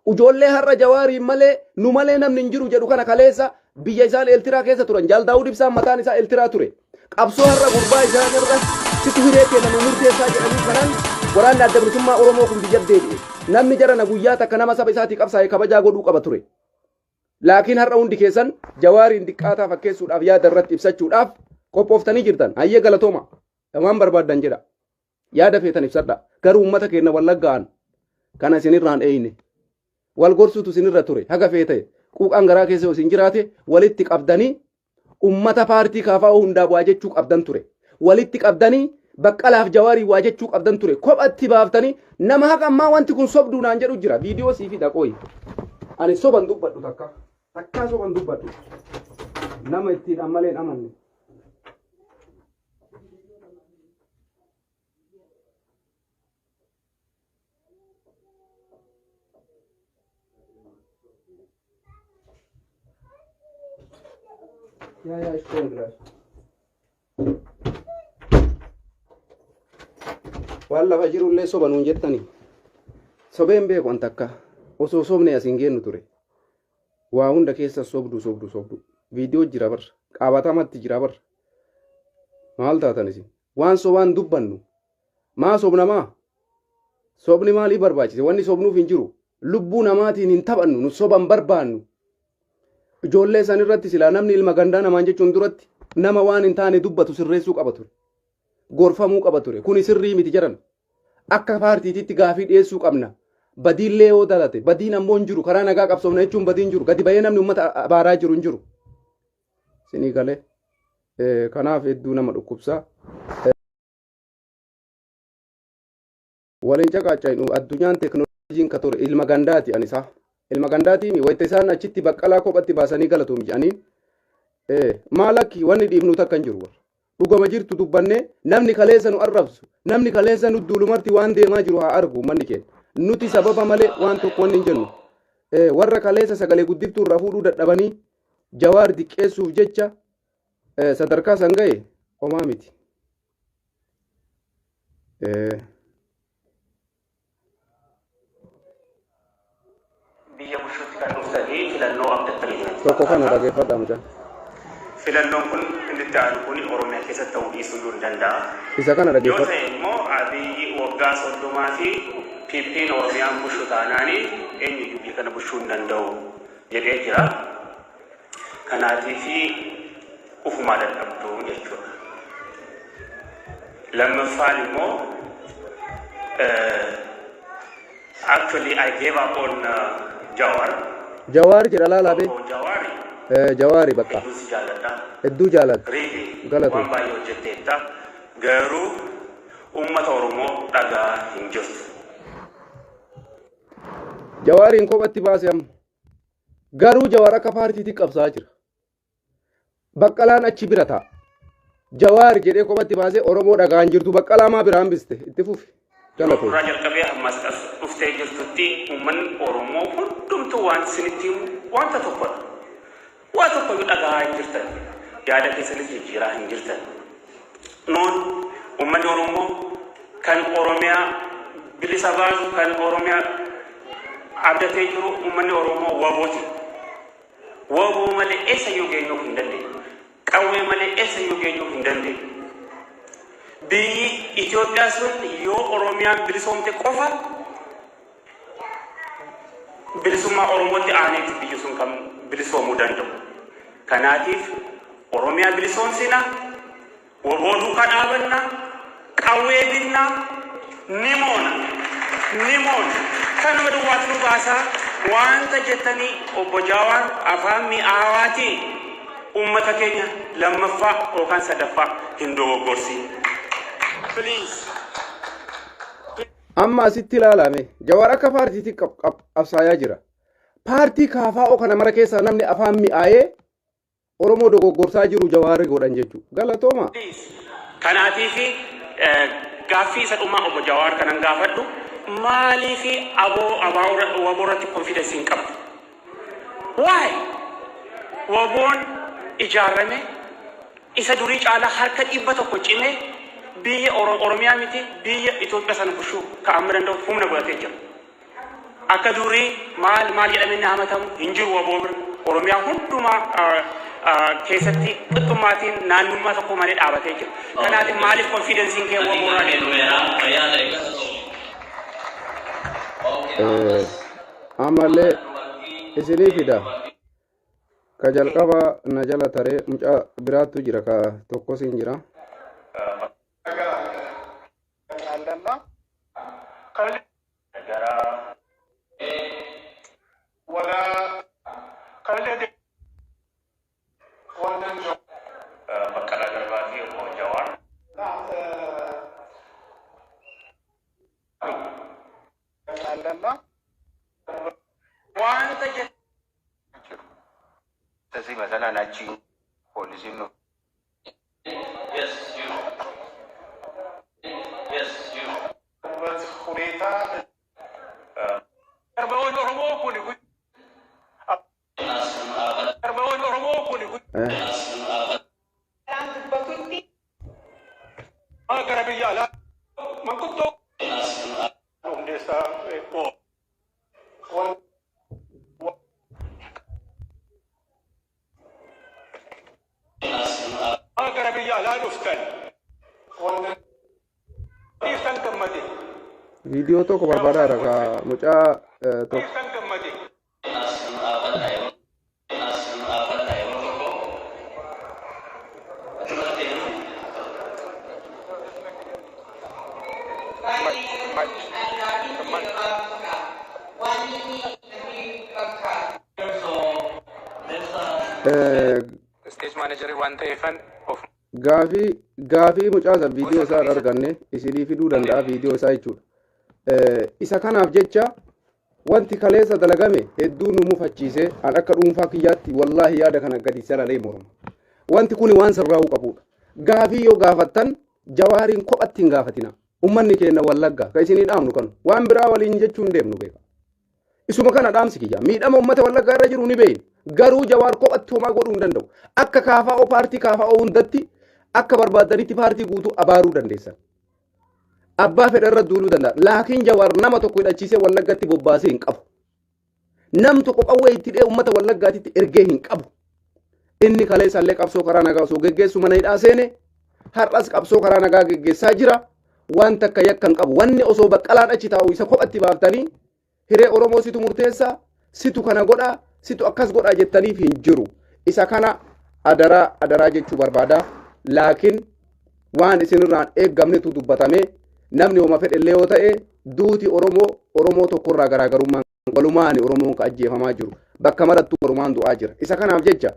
ujoollee har'a Jawaari malee nu malee namni hin jiru jedhu kana kaleessa biyya isaan Eeltiraa keessa turan Jaal Daawud Ibsaan mataan isaa Eeltiraa ture. Qabsoo har'a gurbaa isaan irra situ hiree kenna nu murteessaa jedhanii kanaan waraanni adda bilisummaa Oromoo kun biyya deebi'e. Namni jarana guyyaa takka nama saba isaatii qabsaa'ee kabajaa godhuu qaba ture. Laakiin har'a hundi keessan Jawaariin diqqaataa fakkeessuudhaaf yaada irratti ibsachuudhaaf qophooftanii jirtan. Hayyee galatooma. Waan barbaaddan jedha. Yaada feetan ibsadha. Garuu uummata keenya wallaggaan kana isinirraan eeyne. Wal gorsuutu isinirra ture. Haga feete quuqaan garaa keessa isin jiraate walitti qabdanii ummata paartii kaafaa hundaa bu'aa jechuu qabdan ture. Walitti qabdanii Baqqalaaf Jawaarii waa jechuu qabdan ture. Kophatti baaftanii nama haqa ammaa wanti kun sobduu naan jedhu jira. Viidiyoo sii fi dhaqooyi. Ani soban dubbadhu takka. Takkaa soban dubbadhu. Nama ittiin ammaleen amanne. Ya, strong glass. Walla fajirullee sobanuun jettani. Sobeen beeku an takka. Osoo sobne asin geennu ture. Waa hunda keessa sobdu. Viidiyoo jira bar. Qaabatamatti jira bar. Maal taatan isin? Waan sobaan dubbannu. Maa sobnamaa? Sobni maalii barbaachise? Wanni sobnuuf hin jiru. Lubbuu namaatiin hin taphannu. Nu soban barbaannu. Ijoollee san irratti silaa namni ilma gandaa namaan jechuun duratti nama waan hin taane dubbatu sirreessuu qaba ture. Gorfamuu qaba ture. Kuni sirrii miti jedhan. Akka paartiititti gaafii dhiyeessuu qabna. Badiillee yoo dalate badiin ammoo hin jiru. Karaa nagaa qabsoofna jechuun badiin jiru. Gadi bahee namni uummata abaaraa jiru hin jiru. Sinii galee kanaaf hedduu nama dhukkubsaa. Waliin caqaaca'inu addunyaan teekinooloojiin ka ture ilma gandaati anisaa. Ilma gandaatiin wayita isaan achitti baqqalaa kophatti baasanii galatuun jedhaniin maalakki wanni dhiifnu takka hin jiru. Dhugama jirtu dubbannee namni kaleessa nu arrabsu namni kaleessa nu duulumarti waan deemaa jiru haa argu manni keenya. Nuti sababa malee waan tokko wanni hin jennu. Warra kaleessa sagalee guddiftuu irraa fuudhuu dadhabanii Jawaar diqqeessuuf jecha sadarkaa san ga'e homaa miti. Biyya bushuutti kan dhuftanii filannoo abdattanii jiran. Tokko kana dhaggeeffadhaa mucaa. Filannoon kun inni itti aanu kun Oromiyaa keessatti ta'uu dhiisuu iyyuu hin danda'a. Isa kana dhaggeeffadha. Yoo ta'e immoo Abiyyi waggaa 30 fi PP'n Oromiyaan bushuu taanaanii eenyuyyuu biyya kana bushuu hin danda'u jedhee jira. Kanaatiifi ufumaa dadhabduu jechuudha. Lammaffaan immoo actually I gave up on Jawaar jedha laalaate. Jawaari bakka. Hedduu jaalladha. Galatu. Waan baay'ee hojjetteetta. Garuu uummata Oromoo dhagaa hin jirtu. Jawaariin kophatti baase amma. Garuu Jawaar akka paartiitti qabsaa jira. Baqqalaan achi bira ta'a. Jawaar jedhee kophatti baasee Oromoo dhagaa hin jirtu. Baqqalaa maa biraan biste itti fufi. Galatu. Suuraa jalqabee ammas dhuftee jirtutti uummanni Oromoo hundumtuu waan isinitti wanta tokkodha. Waa tokko dhagaa hin jirtan. Yaada keessanis jijjiiraa hin jirtan. Noon uummanni Oromoo kan Oromiyaa bilisa baasu kan Oromiyaa abdatee jiru uummanni Oromoo wabooti. Waboo malee eessayyuu geenyuu hin dandeenye. Qawwee malee eessayyuu geenyuu hin dandeenye. Biyyi Itoophiyaa sun yoo Oromiyaan bilisoomte qofa bilisummaa Oromootti aaneeti biyyi sun kan bilisoomuu danda'u. Kanaatiif Oromiyaa bilisoomsina, waboo duukaa dhaabanna, qawwee binna, ni moona. Kanuma duwwaatu nu baasaa wanta jettanii obbo Jawaar afaan mi'aawaatiin uummata keenya lammaffaa yookaan sadaffaa hin dogoggorsiin. Amma asitti ilaalame Jawaar akka paartiitti qabsaayaa jira. Paartii kaafaa kana mara keessaa namni afaan mi'aayee Oromoo dogoggorsaa jiru Jawaar godhan jechuudha. Galatooma. Kanaatiif gaaffii isa dhumaa obbo Jawaar kanan gaafadhu maaliif waboorratti konfidensi hin qabdu? Why? Waboon ijaarame isa durii caalaa harka 100 cimee biyya Oromiyaa miti biyya Itoophiyaa sana bushuu ka'amuu danda'u humna godhatee jira. akka durii maal jedhamee hamatamu hin jiru waboobir oromiyaa hundumaa keessatti qixxummaatiin naannummaa tokko malee dhaabatee jira. Kanaaf maaliif konfidensiin kee waboorraa amalee isinii fida ka jalqaba na jala taree mucaa biraattu jira ka tokkos hin jira. Tasi masana nachi polisi no. Yes, you. Yes, you. But Khureta. Arba'un Oromo kuni. Arba'un Oromo kuni. Agar biyala. Mangkuto. Undesa ko. Agar biyala nuftan. Nuftan kemati. Video tokko barbaadaadha ka mucaa tokko. Nuftan kemati. Stage manager waan ta'eefan of gaafii mucaa san viidiyoo isaa arganne isinii fiduu danda'a viidiyoo isaa jechuudha. Isa kanaaf jecha wanti kaleessa dalagame hedduu nu mufachiisee an akka dhuunfaa kiyyaatti wallaahi yaada kana gadi saralee morma. Wanti kun waan sirraa'uu qabudha. Gaafii yoo gaafattan jawaariin kophatti hin gaafatina. Ummanni keenya wallagga ka isinii dhaamnu kanu waan biraa waliin jechuun deemnu beeka. Isuma kana dhaamsi kiyya miidhama ummata wallaggaa irra jiru ni beeyna. Garuu jawaar kophatti homaa godhuu hin danda'u. Akka kaafa'oo paartii kaafa'oo hundatti akka barbaadanitti paartii guutuu abaaruu dandeessan. Abbaa fedha irra duuluu danda'a. Laakiin jawaar nama tokko hidhachiisee wallaggatti bobbaasee hin qabu. Nam tokko qawwee itti dhee ummata wallaggaatitti ergee hin qabu. Inni kaleessallee qabsoo karaa nagaa osoo geggeessu mana hidhaa seene har'as qabsoo karaa nagaa geggeessaa jira. Waan takka yakka hin qabu. Wanni osoo baqqalaan achi taa'u isa kophatti baaftanii hiree Oromoo situ murteessaa situ kana godhaa situ akkas godhaa jettaniif hin jiru. Isa kana adaraa jechuu barbaada. Laakiin waan isinirraan eeggamnetu dubbatame namni homa fedhellee yoo ta'e duuti Oromoo tokkorraa garaagarummaan walumaan Oromoon ka ajjeefamaa jiru. Bakka marattuu walumaan du'aa jira. Isa kanaaf jecha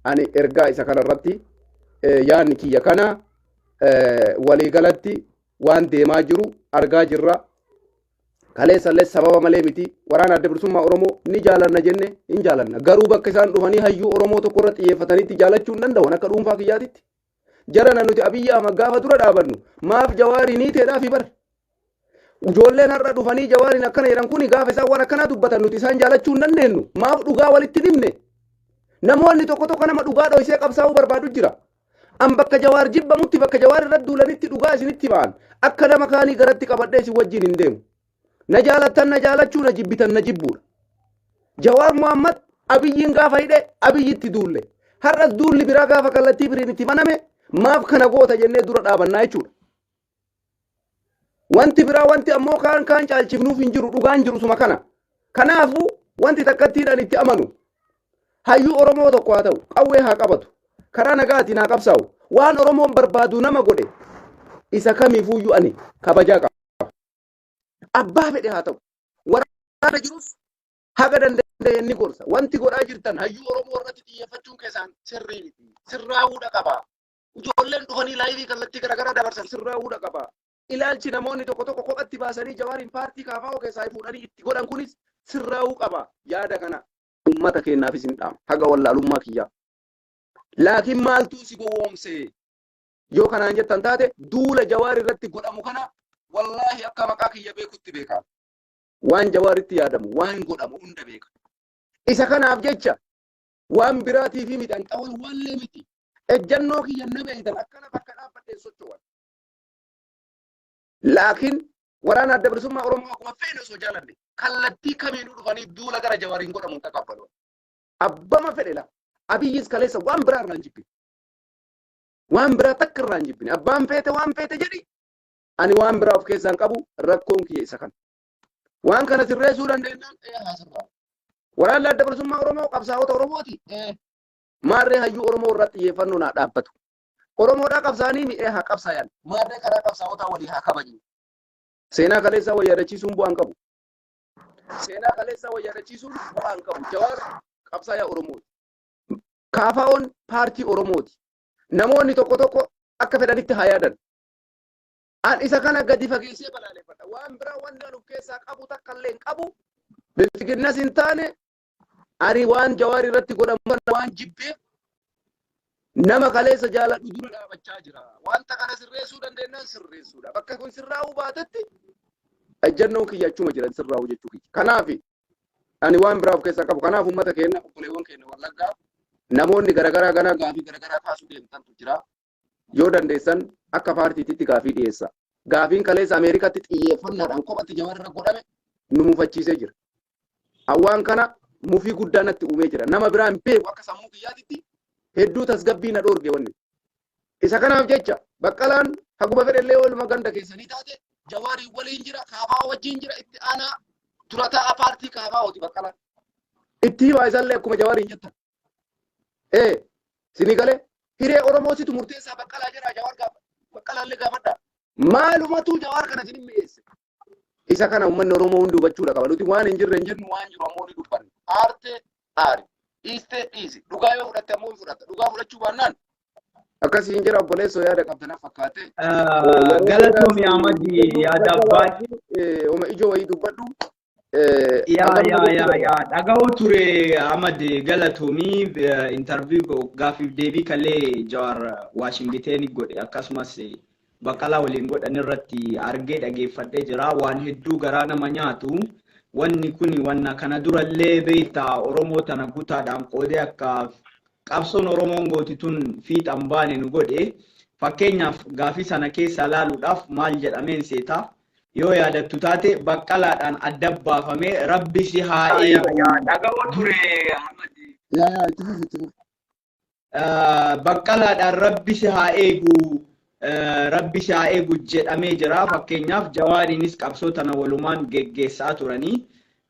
ani ergaa isa kanarratti yaadni kiyya kana waliigalatti waan deemaa jiru argaa jirra. Kaleessallee sababa malee miti waraana adda bilisummaa Oromoo ni jaalanna jenne hin jaalanna. Garuu bakka isaan dhufanii hayyuu Oromoo tokko irratti xiyyeeffatanitti jaalachuu hin danda'u akka dhuunfaa kiyyaatitti. Jarana nuti Abiyyi Ahmad gaafa dura dhaabannu maaf Jawaarii ni teedhaafi bar. Ijoolleen har'a dhufanii Jawaariin akkana jedhan kuni gaafa isaan waan akkanaa dubbatan nuti isaan jaalachuu hin dandeenyu. Maaf dhugaa walitti dhimne. Namoonni tokko nama dhugaa dho'isee qabsaa'uu barbaadu jira. An bakka Jawaar jibbamutti bakka Jawaar irratti duulanitti dhugaa isinitti ba'an akka nama kaanii garatti qabadhee isin wajjin hin deemu. Na jaalattan na jaalachuu na jibbitan na jibbuudha. Jawaar Muhammad Abiyyiin gaafa hidhe Abiyyitti duulle. Har'as duulli biraa gaafa kallattii biriin itti baname maaf kana goota jennee dura dhaabannaa jechuudha. Wanti biraa wanti ammoo kaan caalchifnuuf hin jiru dhugaan jiru suma kana. Kanaafuu wanti takkattiidhaan itti amanu hayyuu Oromoo tokko haa ta'u qawwee haa qabatu karaa nagaatiin haa qabsaa'u waan Oromoon barbaadu nama godhe isa kamiifuyyuu ani kabajaa qaba. Abbaa fedhe haa ta'u waraana jirus haga danda'e ni gorsa. Wanti godhaa jirtan hayyuu Oromoo irratti xiyyeeffachuun keessaan sirrii miti. Sirraa'uudha qaba. Ijoolleen dhufanii laayivii kallattii garaagaraa dabarsan sirraa'uudha qaba. Ilaalchi namoonni tokko kophatti baasanii Jawaariin paartii kaafa'oo keessaa fuudhanii itti godhan kunis sirraa'uu qaba. Yaada kana ummata keenyaafis hin dhaama. Haga wallaalummaa kiyyaa. Laakiin maaltu si gowwoomse? Yoo kanaan jettan taate duula Jawaar irratti godhamu kana wallahi akka maqaa kiyya beekutti beeka. Waan Jawaaritti yaadamu waan godhamu hunda beeka. Isa kanaaf jecha waan biraatii fi midhaan xawul wallee miti. Ejjannoo kiyya na beektan akkana bakka dhaabbadheen socho'an. Laakiin waraana adda bilisummaa Oromoo akkuma feene osoo jaalanne kallattii kamiinuu dhufanii duula gara Jawaariin godhamuun taqabbalu. Abbama fedhela. Abiyyis kaleessa waan biraa irraan jibbine. Waan biraa takka irraan jibbine. Abbaan feete waan feete jedhi. Ani waan biraa of keessaan qabu rakkoon kiyya isa kana. Waan kana sirreessuu dandeenyaan haasirraa. Waraanni adda bilisummaa Oromoo qabsaa'ota Oromooti. Maarree hayyuu Oromoo irratti xiyyeeffannoo naa dhaabbatu. Oromoodhaa qabsaanii mi'ee haa qabsaayan. Maarree karaa qabsaa'otaa walii haa kabajnu. Seenaa kaleessaa wayyaadachiisuun bu'aan qabu. Seenaa kaleessaa wayyaadachiisuun bu'aan qabu. Jawaar qabsaayaa Oromooti. Kaafaa'oon paartii Oromooti. Namoonni tokko tokko akka fedhanitti haa yaadan. An isa kana gadi fageessee balaaleffadha. Waan biraa wanni an of keessaa qabu takka illee hin qabu. Bilchiginnas hin taane ari waan Jawaar irratti godhamu waan jibbee nama kaleessa jaaladhu dura dhaabachaa jira. Wanta kana sirreessuu dandeenyaan sirreessuudha. Bakka kun sirraa'uu baatetti ejjennoon kiyya achuma jiran sirraa'uu jechuu kiyya. Kanaaf ani waan biraa of keessaa qabu. Kanaaf uummata keenya obboleewwan keenya Wallaggaa namoonni garaagaraa ganaa gaafii garaagaraa kaasuu deemtantu jira. Yoo dandeessan akka paartiititti gaafii dhiyeessa. Gaafiin kaleessa Ameerikaatti xiyyeeffannaadhaan kophatti Jawaar irra godhame nu mufachiisee jira. Awwaan kana mufii guddaa natti uumee jira. Nama biraan beeku akka sammuu kiyyaatitti hedduu tasgabbii na dhoorge wanni. Isa kanaaf jecha Baqqalaan haguma fedhellee ooluma ganda keessanii taate Jawaarii waliin jira, Kaafaa wajjin jira, itti aanaa durataa paartii Kaafaa'ooti Baqqalaan. Itti himaa isallee akkuma Jawaariin jettan. Sinii galee hiree Oromoositu murteessaa Baqqalaa jira Jawaar gaafa. Baqqalaallee gaafadha. Maalumatu Jawaar kana isin mi'eesse. Isa kana uummanni Oromoo hundi hubachuudha qaba. Nuti waan hin jirre hin jennu waan jiru ammoo ni dubbanne. Aarte aari. Dhiiste dhiisi. Dhugaa yoo fudhatte ammoo hin fudhatta. Dhugaa fudhachuu baannaan akkasiin jira obboleessoo yaada qabdanaaf fakkaate. Galatoomii Ahmadi yaada abbaa. Oma ijoo wayii dubbadhu. Dhaga'uu ture Ahmadi galatoomii interview gaafiif deebii kalee Jawaar Waashingiteeni godhe akkasumas Baqqalaa waliin godhan irratti argee dhageeffadhee jira. Waan hedduu garaa nama nyaatu. Wanni kuni wanna kana durallee beektaa Oromoo tana gutaadhaan qoodee akka qabsoon Oromoon gootituun fiixan baane nu godhe. Fakkeenyaaf gaafii sana keessa laaluudhaaf maal jedhameen seeta. Yoo yaadattu taate Baqqalaadhaan adda baafamee rabbi si haa eegu. Dhaga'uu ture Ahmadi. Baqqalaadhaan rabbi si haa eegu. Rabbi si haa eegu jedhamee jira. Fakkeenyaaf Jawaariinis qabsoo tana walumaan geggeessaa turanii.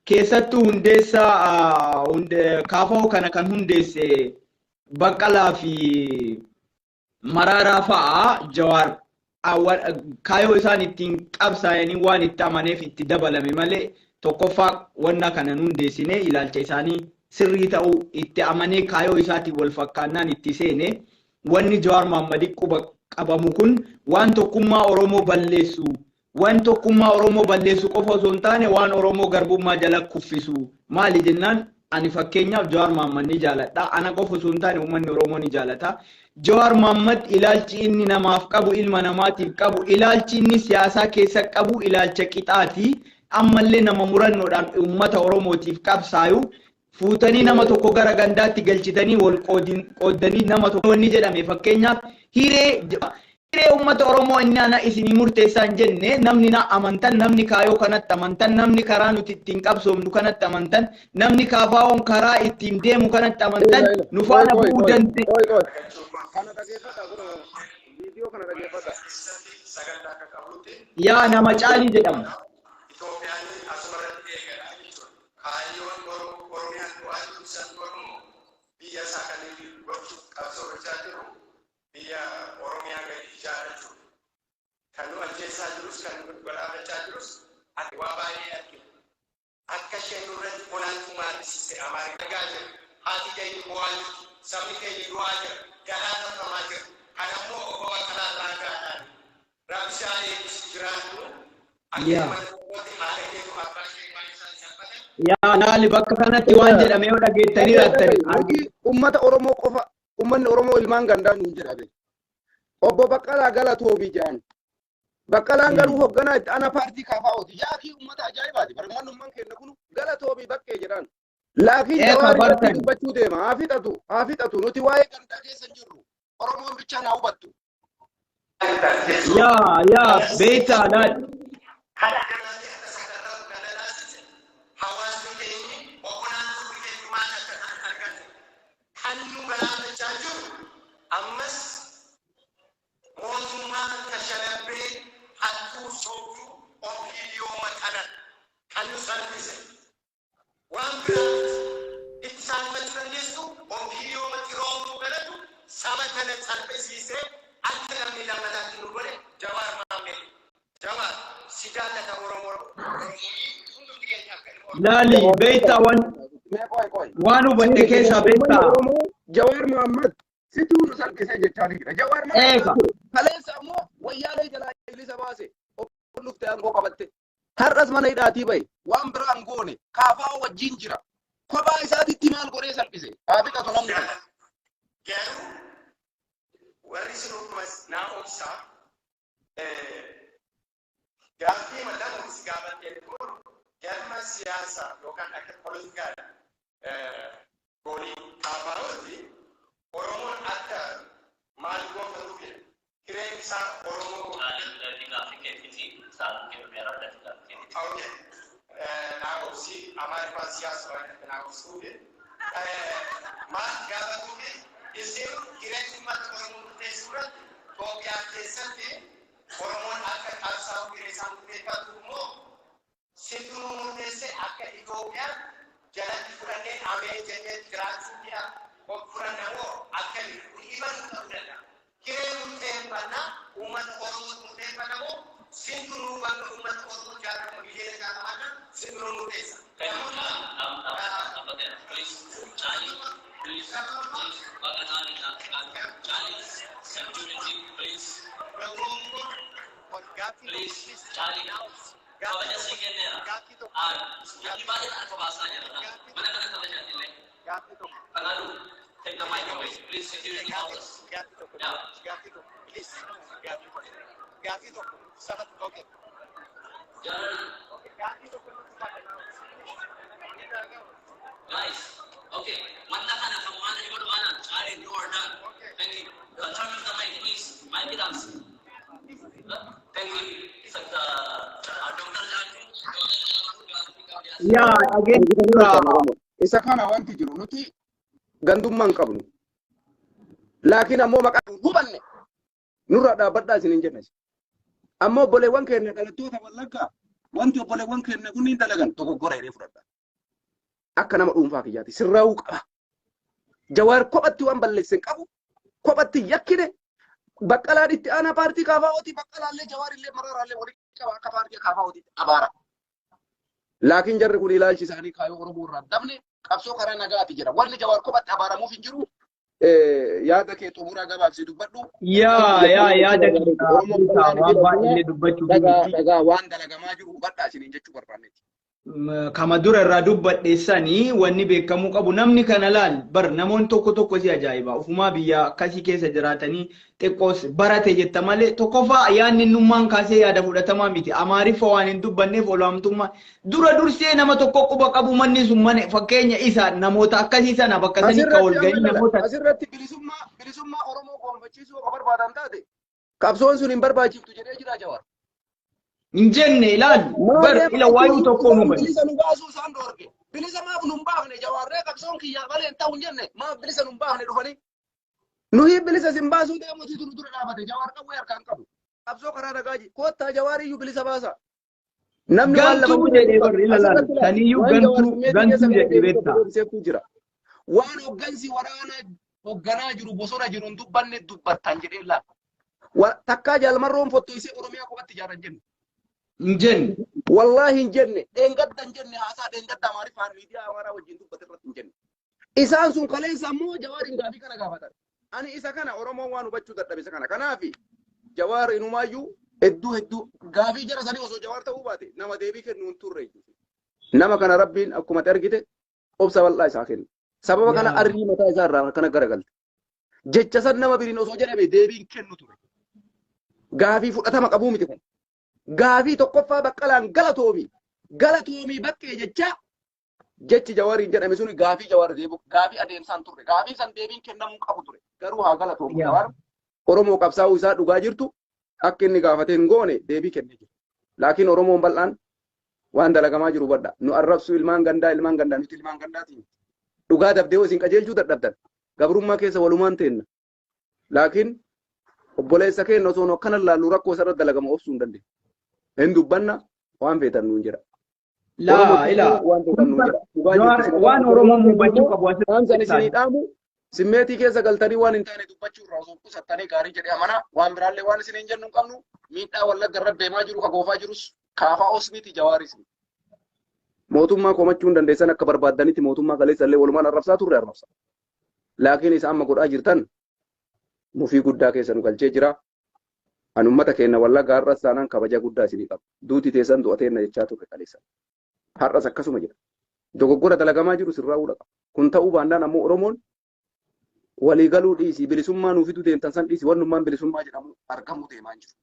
Keessattuu hundeessaa Kaafa'oo kana kan hundeesse Baqqalaa fi Maraaraa fa'aa Jawaar kaayoo isaan ittiin qabsaa'anii waan itti amaneef itti dabalame malee tokkoffaa wanna kana hundeessine ilaalcha isaanii sirrii ta'uu itti amanee kaayoo isaatiin wal fakkaannaan itti seene wanni Jawaar Mohammadii quba qabamu kun waan tokkummaa Oromoo balleessu qofa osoo hin taane waan Oromoo garbummaa jala kuffisu maali jennaan ani fakkeenyaaf Jawaar Mohammad ni jaaladha ana qofa osoo hin taane uummanni Oromoo ni jaalata. Jawaar Mohammad ilaalchi inni namaaf qabu ilma namaatiif qabu ilaalchi inni siyaasaa keessa qabu ilaalcha qixaati ammallee nama murannoodhaan uummata Oromootiif qabsaayu fuutanii nama tokko gara gandaatti galchitanii wal qoodanii nama tokko wanni jedhame fakkeenyaaf hiree uummata Oromoo inni ana isinii murteessaan jenne namni na amantan namni kaayoo kanatti amantan namni karaa nuti ittiin qabsoomnu kanatti amantan namni Kaafaa'oon karaa ittiin deemu kanatti amantan nu faana bu'uu dandeenya. Yaa nama caalii jedhamu. Yaa naali bakka kanatti waan jedhame yoo dhageettanii rattanii ummata Oromoo qofa ummanni Oromoo ilmaan gandaa nuun jedhame obbo Baqqalaa galatoomi jedhan Baqqalaan garuu hoogganaa itti ana paartii Kaafaa'ooti yaakii ummata ajaa'ibaati barmannummaan keenya kun galatoomi baqqee jedhan laakiin Jawaar dubbachuu deema haa fixatu nuti waa'ee gandaa keessa jirru Oromoon bichaan haa hubattu. Yaa beektaa laal. furmaata akka ta'an arganne. Kan nu balaalachaa jiru ammas mootummaa tashallabbee hattuu sooftuu ofiiliyoo maxxanan kan nu salphise. Waan biraatti itti saalfachuu dandeessu ofiiliyoo maxxirootuu galatu saba kana salphisiisee akka namni lamataatti nu godhe Jawaar Mohaammed. Jawaar si jaallata Oromoo hundi keenya akka Lali beekta waan hubanne keessaa beekta. Jawaar Mohaammed situu nu salphisee jechaa jira. Jawaar Mohaammed kaleessa ammoo wayyaalee jalaa bilisa baase dhufte aangoo qabatte. Har'as mana hidhaatii bahe waan biraan goone kaafaa wajjin jira. Kophaa isaatitti maal godhee salphise? Haafiqatu namni kana. Garuu warri sinuumas naa obsaa gaaffii madamuus gaafattee kun galma siyaasaa yookaan akka poolitikaadha goolii kaafaa'ooti Oromoon akka maal goofatu jedha hireen isaa Oromoo naa obsii amaariffaan siyaasa waan naa obsuu maal gaafatu isin hireen uummata Oromoo murteessuudhaan Itoophiyaa keessatti Oromoon akka qabsaa'u hiree isaan murteeffatu immoo sintuu murteessee akka Itoophiyaan jalatti fudhannee amee jennee jiraachuu dhiya fudhannamoo akka dhiiban ta'uu danda'a. Hiree murteeffannaa uummata Oromoo murteeffannamoo sintuu bakka uummata Oromoo jaallatamu biyya jaallatamaa sintuu murteessa. Please, Charlie now. Kawaja sikenya. Yang balik aku bahasanya. Mana kena kawaja ini? Pengalu. Take the mic away. Please, security office. Please. Sangat oke. Jangan. Guys, okay. Mana kana kamu mana juga doanan. Charlie, you are done. Thank you. Turn off the mic, please. Mic it up. Thank you. Ya, again, isa kana wanti jiru nuti gandummaan qabnu. Laakiin ammoo maqaa hubanne nurra dhaabbadhaa isinin jennas. Ammoo obboleewwan keenya dhalattoota Wallaggaa wanti obboleewwan keenya kunniin dalagan dogoggora jedhee fudhadha. Akka nama dhuunfaa kiyyaati sirraa'uu qaba. Jawaar kophatti waan balleessan qabu kophatti yakkine baqqalaan itti aanaa paartii kaafaa'ooti baqqalaallee Jawaarillee Mararaallee walitti qaba akka paartii kaafaa'ooti abaara. Laakiin jarri kun ilaalchi isaanii kaayoo Oromoo irraa dabne qabsoo karaa nagaati jira. Wanni Jawaar kophatti abaaramuuf hin jiru. Yaada kee xumuraa gabaabsee dubbadhu. Yaada waan baay'ee dubbachuu dhagaa waan dalagamaa jiru hubadhaa isiniin jechuu barbaanneeti. Kama dura irraa dubbadheessanii wanni beekamuu qabu namni kana laal bar namoonni tokko si ajaa'iba ufumaa biyya akkasii keessa jiraatanii xiqqoos barate jetta malee tokkoffaa yaadni innummaan kaasee yaada fudhatamaa miti amaariffa waan hin dubbanneef olaamtummaa dura dursee nama tokko quba qabu manni sun mana fakkeenya isa namoota akkasii sana bakka sanii ka walganii namoota asirratti bilisummaa Oromoo gonfachiisuu akka barbaadan taate qabsoon sun hin barbaachiftu jedhee jira Jawaar. Injenne ilaal bar ila waayuu tokko nu bari bilisa nu baasuu isaan dhoorge bilisa maaf nu baafne Jawaarree qabsoon kiyyaa malee ta'u hin jenne maaf bilisa nu baafne dhufanii nuyi bilisa sin baasuu deemuuti nu dura dhaabate Jawaar qabu harkaan qabu qabsoo karaa nagaaji koottaa Jawaariyyuu bilisa baasa namni waan gantuu jedhee bar ila laal saniyyuu gantuu jedhee beektaa waan hoggansi waraana hogganaa jiru bosona jiru hin dubbanne dubbattan jedhee laal takkaa jaalmarroon fottoisee Oromiyaa qofatti ijaaran jennu. Injenne. Wallahi injenne. Deengadda injenne haasaa deengadda amaariffaan miidiyaa amaaraa wajjin dubbate irratti injenne. Isaan sun kaleessa ammoo Jawaariin gaafii kana gaafatan. Ani isa kana Oromoon waan hubachuu dadhabe isa kana. Kanaafi Jawaar inumaayyuu hedduu gaafii jara sanii osoo Jawaar ta'uu baate nama deebii kennu hin turre. Nama kana Rabbiin akkuma argite obsa bal'aa isaa kenna. Sababa kana arrii mataa isaa irraa kana garagalte. Jecha san nama biriin osoo jedhame deebiin kennu ture. Gaafii fudhatama qabuu miti kun. Gaafii tokkoffaa baqqalaan galatoomii bakkee jecha jechi Jawaariin jedhame suni gaafii Jawaar deebi'u gaafii adeemsaan turre gaafii san deebiin kennamuu qabu ture garuu haa galatoomu Jawaar Oromoo qabsaa'uu isaa dhugaa jirtu akka inni gaafatee hin goone deebii kennee jiru. Laakiin Oromoon bal'aan waan dalagamaa jiru badha nu arrabsu ilmaan gandaa nuti ilmaan gandaatiin dhugaa dabdee isin qajeelchuu dadhabdan gabrummaa keessa walumaan teenna laakiin obboleessa keenya osoo akkana laallu rakkoo isarra dalagama obsuu hin dandeenye hin dubbanna waan feetan nuun jedha laa ilaa waan oromoon hubachuu qabu asirratti isinii dhaamu simmeetii keessa galtanii waan hin taane dubbachuu irraa osoo qusattanii gaarii jedhee amana waan biraallee waan isin hin jennu hin qabnu miidhaa wallagga irra deemaa jiru ka goofaa jirus kaafaa osmiti jawaaris mootummaa komachuu hin dandeessan akka barbaaddanitti mootummaa kaleessallee walumaan arrabsaa turre arrabsa laakiin isa amma godhaa jirtan mufii guddaa keessa nu galchee jira an ummata keenya wallagga har'as taanaan kabaja guddaa isinii qaba duuti teessan du'ateenna jechaa turre kaleessan har'as akkasuma jira dogoggora dalagamaa jiru sirraa uudha kun ta'uu baannaan ammoo oromoon walii galuu dhiisi bilisummaa nuuf fidu deemtan san dhiisi wannummaan bilisummaa jedhamu argamu deemaa jiru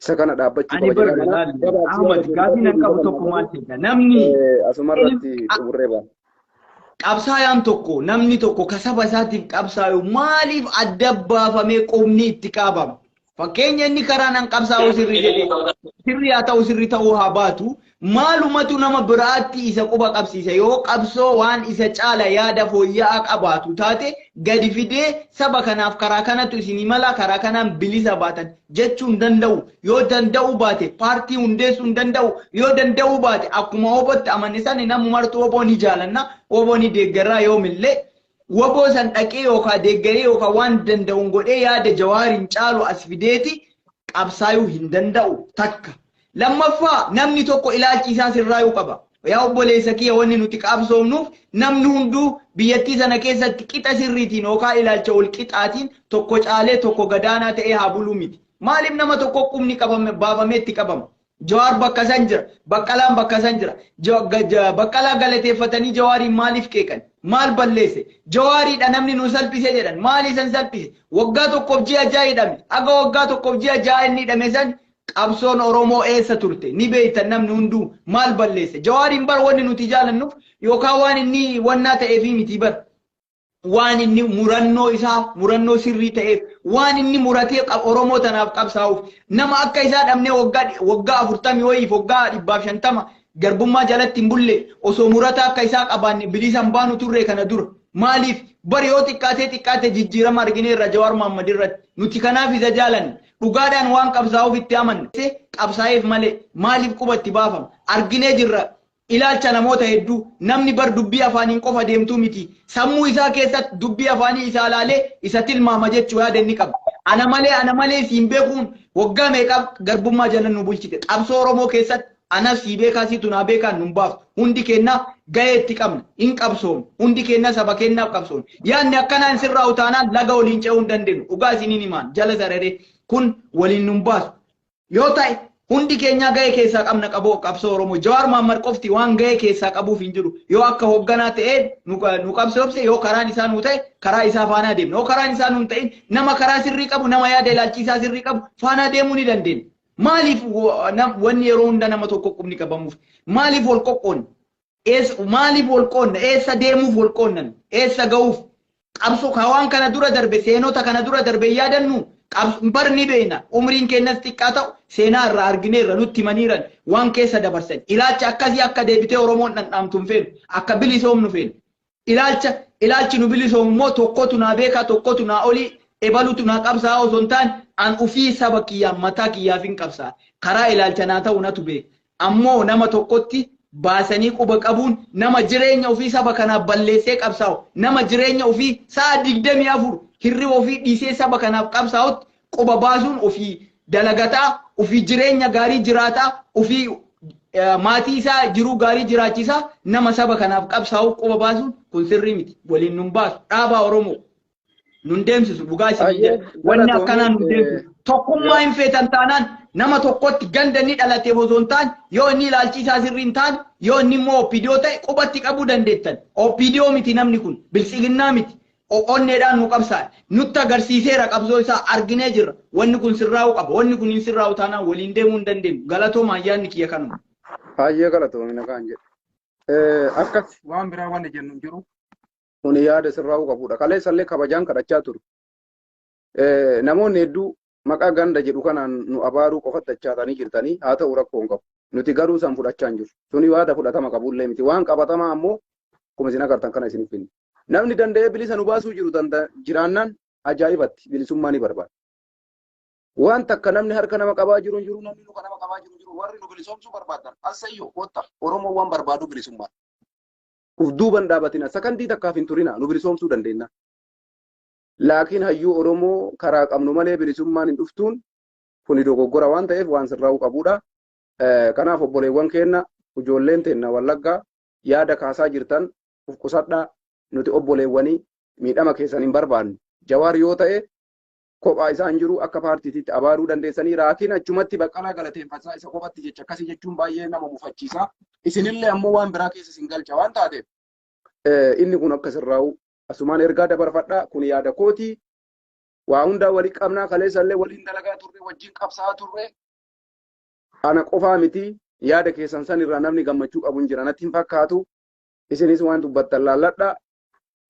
isa kana dhaabbachuu ani barbaada Ahmad gaafii nan qabu tokko maal ta'edha namni asumarratti xumurree baa qabsaayaan tokko namni tokko kasaba isaatiif qabsaayu maaliif adda baafamee qubni itti qaabama fakkeenya inni karaa nan qabsaa'u sirri jedhee sirri haa ta'u sirri ta'uu haa baatu maalumatu nama biraatti isa quba qabsiisa yoo qabsoo waan isa caala yaada fooyya'aa qabaatu taate gadi fidee saba kanaaf karaa kanatu isinii mala karaa kanaan bilisa baatan jechuu hin danda'u yoo danda'u baate paartii hundeessuu hin danda'u yoo danda'u baate akkuma obotti amane san namu martuu oboo ni jaalanna oboo ni deeggarraa yoomillee waboo san dhaqee yookaan deeggaree yookaan waan danda'uun godhee yaada jawaariin caalu as fideeti qabsaayuu hin danda'u takka. Lammaffaa namni tokko ilaalchi isaa sirraayuu qaba. Yaa obboleessa kiyya wanni nuti qabsoomnuuf namni hunduu biyyattii sana keessatti qixa sirriitiin yookaan ilaalcha wal qixaatiin tokko caalee tokko gadaanaa ta'ee haa buluu miti. Maaliif nama tokko qubni qabame baafamee itti qabama? Jawaar bakka san jira, Baqqalaan bakka san jira. Baqqalaa galateeffatanii Jawaariin maaliif qeeqan? Maal balleesse? Jawaariidha namni nu salphise jedhan. Maali san salphise? Waggaa tokkoof ji'a ja'a hidhame. Aga waggaa tokkoof ji'a ja'a inni hidhame san qabsoon Oromoo eessa turte? Ni beektan namni hunduu maal balleesse? Jawaariin bar wanni nuti jaalannuuf yookaan waan inni wannaa ta'eefi miti bar. Waan inni murannoo isaa murannoo sirrii ta'eef waan inni muratee Oromoo tanaaf qabsaa'uuf nama akka isaa dhabnee waggaa 40 wayiif waggaa 150 garbummaa jalatti hin bulle osoo murata akka isaa qabaanne bilisan baanu turre kana dura maaliif bari yoo xiqqaatee jijjiirama argineerra Jawaar Mohammad irratti nuti kanaaf isa jaalanne dhugaadhaan waan qabsaa'uuf itti amanne qabsaa'eef malee maaliif qubatti baafama arginee jirra ilaalcha namoota hedduu namni bar dubbii afaaniin qofa deemtuu miti sammuu isaa keessatti dubbii afaanii isaa laalee isa tilmaama jechuu yaada inni qaba ana malee siin beekuun waggaa meeqa garbummaa jala nu bulchite qabsoo Oromoo keessatti anas si beekaa si tunaa beekaan nun baaftu hundi keenna gahee itti qabna hin qabsoon hundi keenna saba keennaaf qabsoon yaadni akkanaan sirraa utaanaan laga waliin ce'uu hin dandeenyu dhugaa isiniin himaan jala sararee kun waliin nun baasu yoo ta'e hundi keenya gahee keessaa qabna qaboo qabsoo Oromoo Jawaar Mohammad qofti waan gahee keessaa qabuuf hin jiru yoo akka hoogganaa ta'ee nu qabsoomse yoo karaan isaa nu ta'e karaa isaa faanaa deemna yoo karaan isaa nu ta'in nama karaa sirrii qabu nama yaada ilaalchi isaa sirrii qabu faanaa deemuu ni dandeenya maaliif wanni yeroo hunda nama tokko qubni qabamuuf maaliif wal qoqqoon maaliif wal qoonna eessa deemuuf wal qoonnan eessa ga'uuf qabsoo waan kana dura darbe seenota kana dura darbe yaadannu barni beena umriin keenyas xiqqaa ta'u seenaa irraa argineerra nutti himaniiran waan keessa dabarsan ilaalcha akkasii akka deebitee Oromoon dhandhaamtu hin feenu akka bilisoomnu feenu ilaalchi nu bilisoomu immoo tokkotu naa beekaa tokkotu naa olii ebalutu naa qabsaa osoo hin taane an ufii saba kiyyaan mataa kiyyaaf hin qabsaa karaa ilaalcha naa ta'u natu beeka ammoo nama tokkotti baasanii quba qabuun nama jireenya ufii saba kanaaf balleessee qabsaa'u nama jireenya ufii sa'a 24 hirriba ofii dhiisee saba kanaaf qabsaa'utti quba baasuun ofii dalagataa ofii jireenya gaarii jiraataa ofii maatii isaa jiruu gaarii jiraachisaa nama saba kanaaf qabsaa'u quba baasuun kun sirrii miti waliin nun baasu dhaabaa Oromoo nun deemsisu dhugaa isin jedha wanni akkanaa nun deemsisu tokkummaa hin feetan taanaan nama tokkotti ganda ni dhalatee osoo hin taane yoo inni ilaalchi isaa sirrii hin taane yoo inni immoo oppidiyoo ta'e qubatti qabuu dandeettan oppidiyoo miti namni kun bilisiginnaa miti onneedhaan nu qabsaa nutti agarsiiseera qabsoo isaa arginee jirra wanni kun sirraa'uu qaba wanni kun hin sirraa'u taanaan waliin deemuu hin dandeenyu galatooma ayyaanni kiyya kanuma. Baay'ee galatoomina kan jedhe akkas waan biraa wanni jennu hin jiru kun yaada sirraa'uu qabudha kaleessallee kabajaan kadhachaa turu namoonni hedduu maqaa ganda jedhu kanaan nu abaaruu qofatti achaatanii jirtanii haa ta'u rakkoo hin qabu nuti garuu san fudhachaa hin jiru suni yaada fudhatama qabullee miti waan qabatamaa ammoo kuma isin agartan kana isin finne. Namni danda'ee bilisa nu baasuu jiru jiraannaan ajaa'ibatti bilisummaa ni barbaada. Waan takka namni harka nama qabaa jiru namni luka nama qabaa jiru warri nu bilisoomsuu barbaadan asayyo wata Oromoo waan barbaadu bilisummaa. Uf duuban dhaabatina sakandii takkaaf hin turina nu bilisoomsuu dandeenya. Laakiin hayyuu Oromoo karaa qabnu malee bilisummaan hin dhuftuun kuni dogoggora waan ta'eef waan sirraa'uu qabudha. Kanaaf obboleewwan keenya ijoolleen teenna Wallaggaa yaada kaasaa jirtan uf qusadhaa nuti obboleewwanii miidhama keessan hin barbaannu. Jawaar yoo ta'e kophaa isaan jiru akka paartiitiitti abaaruu dandeessanii raakiin achumatti baqqalaa galateeffataa isa kophatti jecha akkasii jechuun baay'ee nama mufachiisa. Isinillee ammoo waan biraa keessa isin galcha waan taateef inni kun akka sirraa'u asumaan ergaa dabarfadhaa kun yaada kootii waa hundaa walii qabnaa kaleessallee waliin dalagaa turre wajjin qabsaa turre ana qofaa miti yaada keessan san irraa namni gammachuu qabu hin jira natti hin fakkaatu isinis waan dubbattan laalladhaa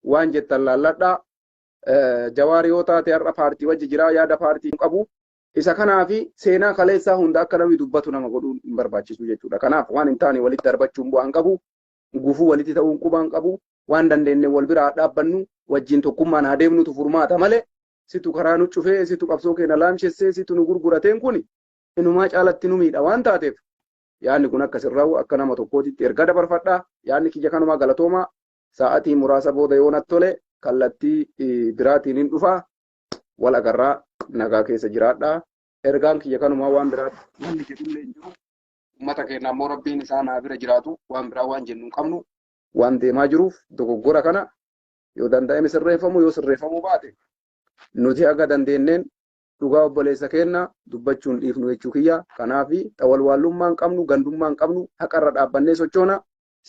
waan jettan laalladhaa Jawaar yoo taate har'a paartii wajji jira yaada paartii qabu isa kanaafi seenaa kaleessaa hunda akka namni dubbatu nama godhuun hin barbaachisu jechuudha. Kanaaf waan hin taane walitti darbachuun bu'aan qabu gufuu walitti ta'uun qubaan qabu waan dandeenye wal biraa dhaabbannu wajjin tokkummaan haa deemnutu furmaata malee situ karaa nu cufee situ qabsoo keenya laamshessee situ nu gurgurateen kun inumaa caalatti nu miidha waan taateef yaadni kun akka sirraa'u akka nama tokkootitti erga dabarfadhaa yaadni kiyya kanumaa galatoomaa sa'aatii muraasa booda yoo natti tole kallattii biraatiin hin dhufaa wal agarraa nagaa keessa jiraadhaa ergaan kiyya kanumaa waan biraatti namni jedhullee hin jiru uummata keenya ammoo rabbiin isaa naa bira jiraatu waan biraa waan jennu hin qabnu waan deemaa jiruuf dogoggora kana yoo danda'ame sirreeffamu yoo sirreeffamuu baate nuti aga dandeenyeen dhugaa obboleessa keenya dubbachuun dhiifnu jechuu kiyya kanaafi xawalwaallummaa hin qabnu gandummaa hin qabnu haqarra dhaabbannee sochoona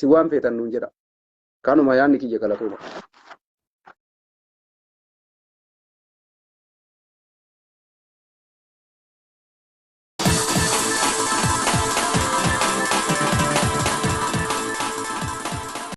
si waan feetan nuun jedha kanuma yaadni kiyya galatooma.